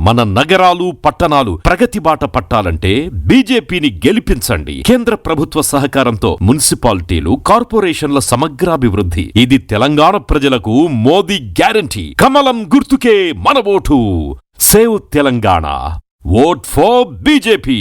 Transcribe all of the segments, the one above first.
మన నగరాలు పట్టణాలు ప్రగతి బాట పట్టాలంటే బీజేపీని గెలిపించండి. కేంద్ర ప్రభుత్వ సహకారంతో మున్సిపాలిటీలు, కార్పొరేషన్ల సమగ్రాభివృద్ధి. ఇది తెలంగాణ ప్రజలకు మోదీ గ్యారంటీ. కమలం గుర్తుకే మన vote. Save Telangana. Vote for BJP.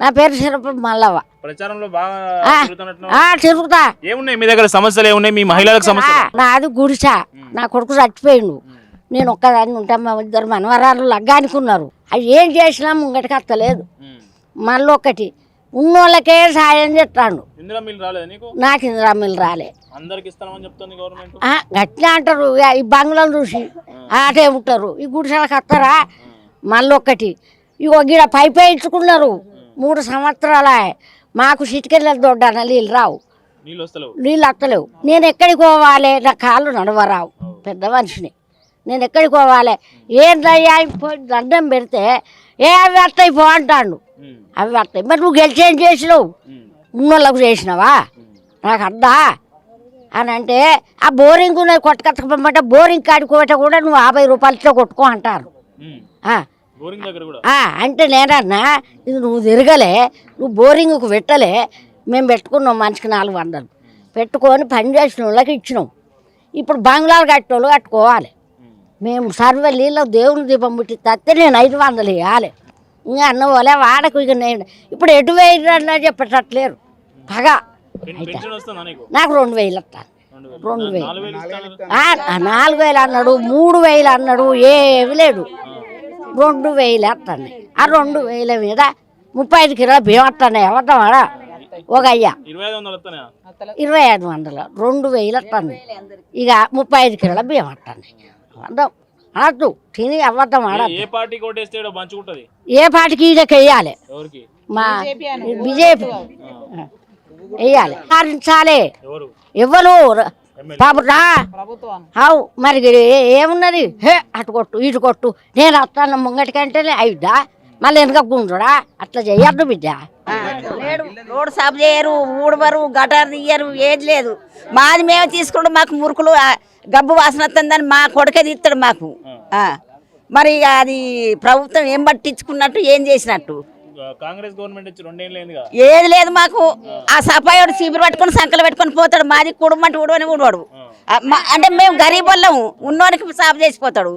నా పేరు శిరప మల్లవ్వ. ప్రచారంలో బాగా తిరుగుతా. ఏమున్నాయి మీ దగ్గర సమస్యలు? ఏమున్నాయి మీ మహిళలకు సమస్యలు? నాది గుడిసా. నా కొడుకు చచ్చిపోయిండు. నేను ఒక్కదాన్ని ఉంటా. మా ఇద్దరు మనవరాలు లగ్గానికి ఉన్నారు. అవి ఏం చేసినా ముంగటికి అత్తలేదు. మళ్ళీ ఒకటి ఉన్నోళ్ళకే సాయం చేస్తాడు. నాకు ఇందిరా మిల్లు రాలే. గట్టిగా అంటారు. ఈ బంగ్లాలు చూసి ఆటే ఉంటారు. ఈ గుడిసెలకు వస్తారా? మళ్ళీ ఒకటి ఇగో గిడ పైపే ఇచ్చుకున్నారు 3 సంవత్సరాల. మాకు చిటికెళ్ళ దొడ్డాన నీళ్ళు రావు, నీళ్ళు వస్తలేవు. నేను ఎక్కడికి పోవాలి? నా కాళ్ళు నడవరావు. పెద్ద మనిషిని నేను ఎక్కడికి పోవాలి? ఏంటయ్యా దండం పెడితే అవి వస్తాయి పో అంటాడు. అవి వస్తాయి. మరి నువ్వు గెలిచేం చేసినావు? ఉన్నోళ్ళకు చేసినావా? నాకు అద్దా అని అంటే ఆ బోరింగ్ కొట్టుకొచ్చకపోమంటే బోరింగ్ కాడుకోబట్ట కూడా నువ్వు 50 రూపాయలతో కొట్టుకో అంటారు. అంటే నేనన్నా ఇది నువ్వు తిరగలే, నువ్వు బోరింగ్కు పెట్టలే. మేము పెట్టుకున్నాం మనిషికి 400 పెట్టుకొని పని చేసిన వాళ్ళకి ఇచ్చినాం. ఇప్పుడు బంగ్లాలు కట్టిన వాళ్ళు కట్టుకోవాలి. మేము సర్వే నీళ్ళు దేవుని దీపం ముట్టి తత్తే నేను 500 ఇవ్వాలి. ఇంకా అన్న వాళ్ళే వాడకు. ఇక నేను ఇప్పుడు ఎటు వేయన్నా చెప్పేటట్లేరు. పగా నాకు 2000 వస్తాను. 2000 4000 అన్నాడు, 3000 అన్నాడు. ఏమి లేడు. 2000 వస్తున్నాయి. ఆ 2000 మీద 35 కిలోల బియ్యం వస్తున్నాయి. ఎవరివాడా ఒక అయ్యా 2500 2000 వస్తున్నాయి. ఇక 35 కిలోల బియ్యం వస్తున్నాయి. అనద్దు తిని అవ్వద్దాం. ఏ పార్టీకి ఇదకి వెయ్యాలి? మా బీజేపీ వెయ్యాలి. సాధించాలి. ఎవరు అవు మరి ఏమున్నది? హే అటు కొట్టు ఇటు కొట్టు నేను వస్తాను ముంగటికంటేనే అయిద్దా? మళ్ళీ వెనక గుండ్రా అట్లా చెయ్యద్దు బిడ్డ. రోడ్ సాఫ్ చేయరు, ఊడవరు, గటర్ తీయరు, ఏది లేదు. మాది మేము తీసుకుంటాం. మాకు మురుకులు గబ్బు వాసన వస్తుందని మా కొడుకే తీస్తాడు మాకు. మరి అది ప్రభుత్వం ఏం పట్టించుకున్నట్టు ఏం చేసినట్టు? కాంగ్రెస్ గవర్నమెంట్ ఏది లేదు మాకు. ఆ సఫాయోడు చీపురు పట్టుకొని సంకలు పెట్టుకొని పోతాడు. మాది కుటుంబం ఊడవని ఊడవాడు. అంటే మేము గరీబ్ వాళ్ళం. ఉన్నోళ్ళకి సాఫ్ చేసిపోతాడు,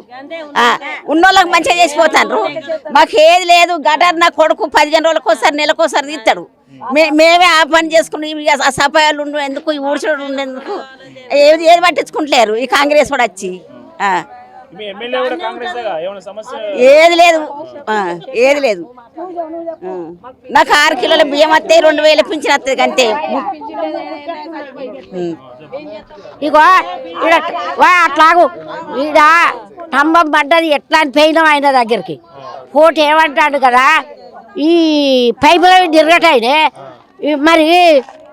ఉన్నోళ్ళకి మంచిగా చేసిపోతాడు. మాకు ఏది లేదు. గటర్ నా కొడుకు 15 రోజులకోసారి నెలకోసారి తీస్తాడు. మేమే ఆ పని చేసుకుని ఆ సఫాయాలు ఉండు ఎందుకు, ఈ ఊడ్చడం ఉండేందుకు ఏది పట్టించుకుంటలేరు ఈ కాంగ్రెస్ కూడా వచ్చి. ఏది లేదు, ఏది లేదు. నాకు 6 కిలోల బియ్యం వస్తాయి, 2000 పింఛన్ వస్తుంది అంతే. ఇగో అట్లాగు ఈడ స్తంభం పడ్డది. ఎట్లా అని పోయినాం ఆయన దగ్గరికి. పోటీ ఏమంటాడు కదా, ఈ పైపులో తిరగటాయినే మరి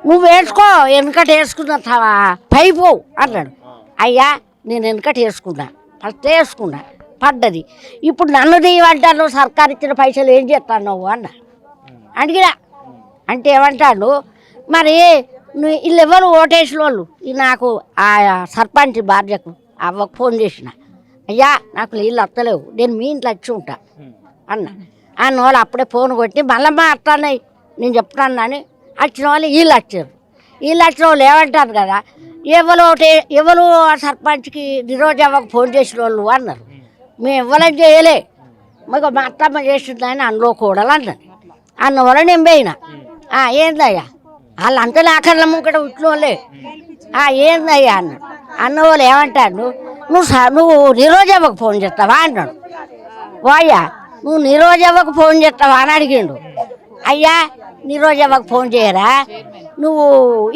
నువ్వు వేసుకో, వెనకట వేసుకున్నావా పైపు అన్నాడు. అయ్యా నేను వెనకట వేసుకున్నా, ఫస్ట్ వేసుకున్నా, పడ్డది. ఇప్పుడు నన్ను తీయమంటాను, సర్కారు ఇచ్చిన పైసలు ఏం చేస్తాను నువ్వు అన్న అడిగినా. అంటే ఏమంటాడు మరి వీళ్ళు ఎవరు ఓటేసిన వాళ్ళు? నాకు ఆ సర్పంచ్ భార్యకు అవ్వకు ఫోన్ చేసిన, అయ్యా నాకు నీళ్ళు వస్తలేవు, నేను మీ ఇంట్లో వచ్చి ఉంటా అన్న వాళ్ళు అప్పుడే ఫోన్ కొట్టి మళ్ళమ్మా అట్లన్నాయి నేను చెప్తాను అని వచ్చిన వాళ్ళు వీళ్ళు వచ్చారు. వీళ్ళు వచ్చిన వాళ్ళు ఏమంటారు కదా, ఎవరు ఆ సర్పంచ్కి ఈరోజు అవ్వకు ఫోన్ చేసిన వాళ్ళు అన్నారు. మేము ఇవ్వాలని చేయలే, మాకు మా అత్తమ్మ చేసిందని అందులో కూడలు అన్నది. అన్న వల్ల నేను పోయినా. ఏందయ్యా వాళ్ళు అంతా ఆఖరిలో ముంకట ఉట్టినోళ్ళే. ఏందయ్యా అన్నాడు. అన్న వాళ్ళు ఏమంటాడు, నువ్వు నిరోజవ్వకు ఫోన్ చేస్తావా అన్నాడు. వాయ్యా నువ్వు నిరోజవ్వకు ఫోన్ చేస్తావా అని అడిగిండు. అయ్యా నిరోజవ్వకు ఫోన్ చేయరా, నువ్వు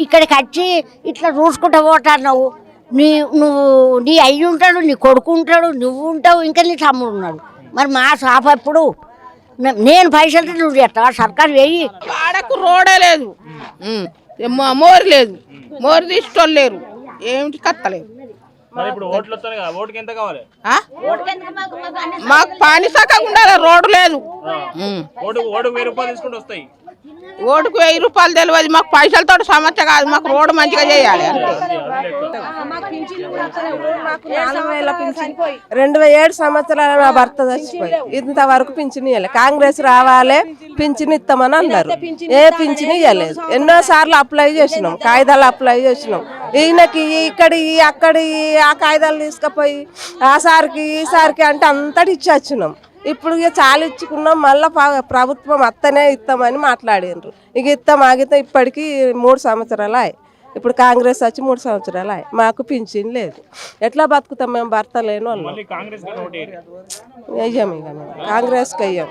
ఇక్కడికి వచ్చి ఇట్లా చూసుకుంటూ పోతాడు. నువ్వు నీ అయ్యి ఉంటాడు, నీ కొడుకు ఉంటాడు, నువ్వు ఉంటావు, ఇంకా నీ తమ్ముడు ఉన్నాడు. మరి మా షాప్ ఎప్పుడు నేను పైసలు నువ్వు చేస్తావా? సర్కారు వెయ్యి. వాడకు రోడే లేదు, మోరు లేదు, మోరు తీసుకోలేరు, ఏమిటి కత్తలేదు. మరి ఇప్పుడు ఓట్లు వస్తాయి కదా, ఓటుకి ఎంత కావాలి? ఆ? మాకు పాని సక్కగా ఉండాలి, రోడ్డు లేదు. ఓటుకు 1000 రూపాయలు తీసుకుంటూ వస్తాయి. ఓటుకు 1000 రూపాయలు తెలియదు, మాకు పైసలతో సమస్య కాదు, మాకు రోడ్డు మంచిగా చేయాలి. మాకు 4000 పింఛన్ 2007 సంవత్సరాల నా భర్త చచ్చిపోయి ఇంతవరకు పింఛన్ ఇవ్వలేదు. కాంగ్రెస్ రావాలి పింఛన్ ఇస్తామని అన్నారు, ఏ పింఛన్ ఇవ్వలేదు. ఎన్నో సార్లు అప్లై చేసినాం, కాగితాలు అప్లై చేసినాం. ఈయనకి ఇక్కడి అక్కడి ఆ కాగితాలు తీసుకుపోయి ఆ సార్కి ఈ సార్కి అంటే అంతటి ఇచ్చేచ్చినాం. ఇప్పుడు ఇక చాలా ఇచ్చుకున్నాం, మళ్ళీ ప్రభుత్వం అత్తనే ఇస్తామని మాట్లాడినారు. ఇక ఇస్తాం ఆగితే ఇప్పటికీ 3 సంవత్సరాలు అయ్యాయి. ఇప్పుడు కాంగ్రెస్ వచ్చి 3 సంవత్సరాలు అయ్యాయి, మాకు పింఛన్ లేదు. ఎట్లా బతుకుతాం మేము, భర్త లేని వాళ్ళు. మళ్ళీ కాంగ్రెస్ కి ఓటు వేయరు. వెయ్యం, ఇక మేము కాంగ్రెస్కి వెయ్యం.